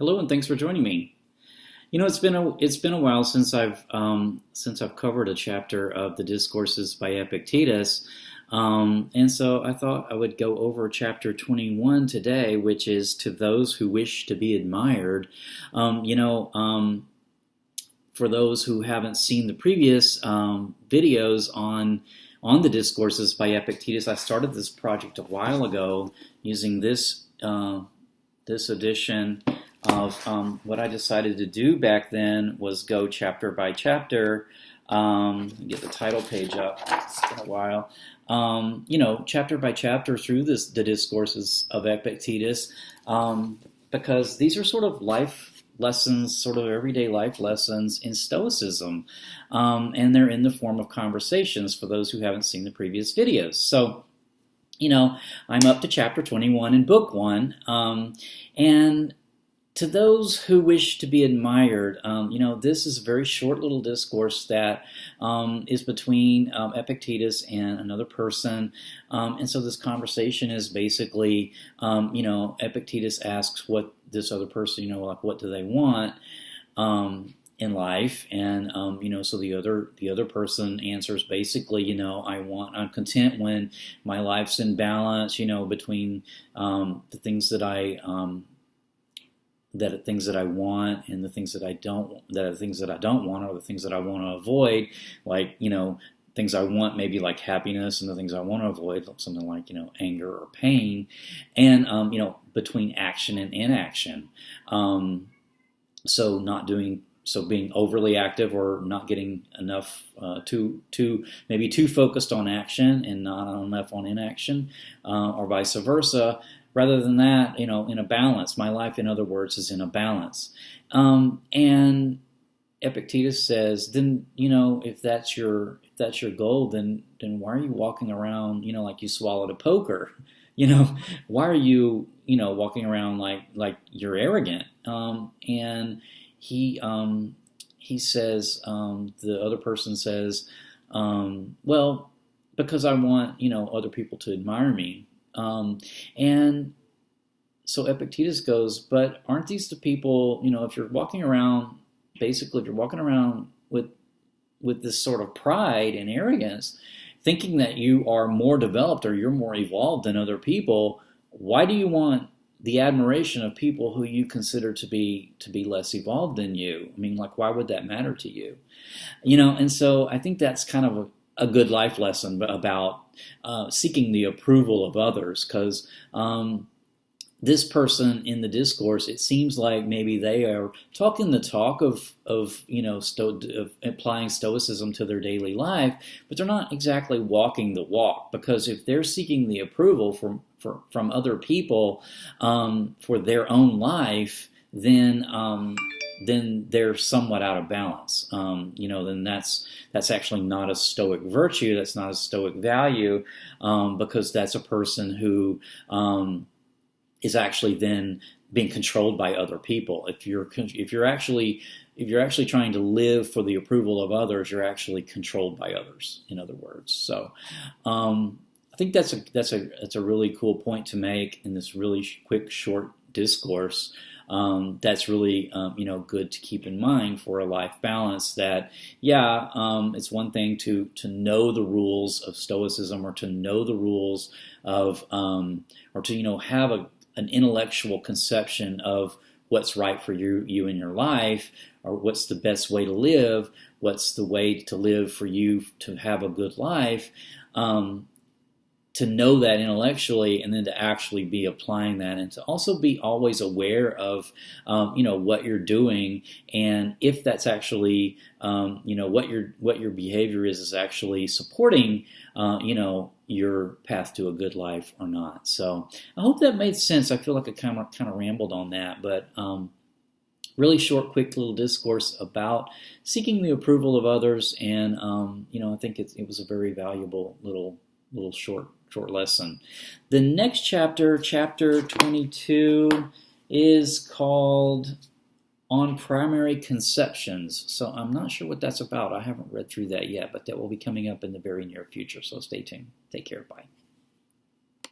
Hello, and thanks for joining me. It's been a while since I've covered a chapter of the Discourses by Epictetus, and so I thought I would go over chapter 21 today, which is to those who wish to be admired. For those who haven't seen the previous videos on the Discourses by Epictetus, I started this project a while ago using this edition of what I decided to do back then was go chapter by chapter. Get the title page up. It's been a while. Chapter by chapter through the Discourses of Epictetus, because these are sort of life lessons, sort of everyday life lessons in Stoicism, and they're in the form of conversations for those who haven't seen the previous videos. So, I'm up to chapter 21 in book 1, and to those who wish to be admired, this is a very short little discourse that is between Epictetus and another person. And so this conversation is basically, Epictetus asks what this other person, what do they want in life? And, so the other person answers basically, I'm content when my life's in balance, between the things that I want and the things that I don't want, or the things that I want to avoid, like, things I want, maybe like happiness, and the things I want to avoid, something like, anger or pain, and, between action and inaction. So being overly active or not getting enough, maybe too focused on action and not enough on inaction, or vice versa. Rather than that, in a balance. My life, in other words, is in a balance. And Epictetus says, then, if that's your goal, then why are you walking around, like you swallowed a poker? Why are you, walking around like you're arrogant? And he says, the other person says, well, because I want, other people to admire me. And so Epictetus goes, but aren't these the people, if you're walking around with this sort of pride and arrogance, thinking that you are more developed or you're more evolved than other people, why do you want the admiration of people who you consider to be less evolved than you? I mean, why would that matter to you? And so I think that's kind of a good life lesson about seeking the approval of others, because this person in the discourse, it seems like maybe they are talking the talk of applying Stoicism to their daily life, but they're not exactly walking the walk, because if they're seeking the approval from other people for their own life, then they're somewhat out of balance. Then that's actually not a Stoic virtue. That's not a Stoic value, because that's a person who is actually then being controlled by other people. If you're actually trying to live for the approval of others, you're actually controlled by others, in other words. So I think that's a really cool point to make in this really quick, short discourse. That's really, good to keep in mind for a life balance. That, it's one thing to know the rules of Stoicism, or to know the rules of, or to, have an intellectual conception of what's right for you in your life, or what's the best way to live, what's the way to live for you to have a good life. To know that intellectually, and then to actually be applying that, and to also be always aware of, what you're doing, and if that's actually, what your behavior is actually supporting, your path to a good life or not. So I hope that made sense. I feel like I kind of rambled on that, but really short, quick little discourse about seeking the approval of others, and I think it was a very valuable little short lesson. The next chapter 22, is called On Primary Conceptions. So I'm not sure what that's about. I haven't read through that yet, but that will be coming up in the very near future. So stay tuned. Take care. Bye.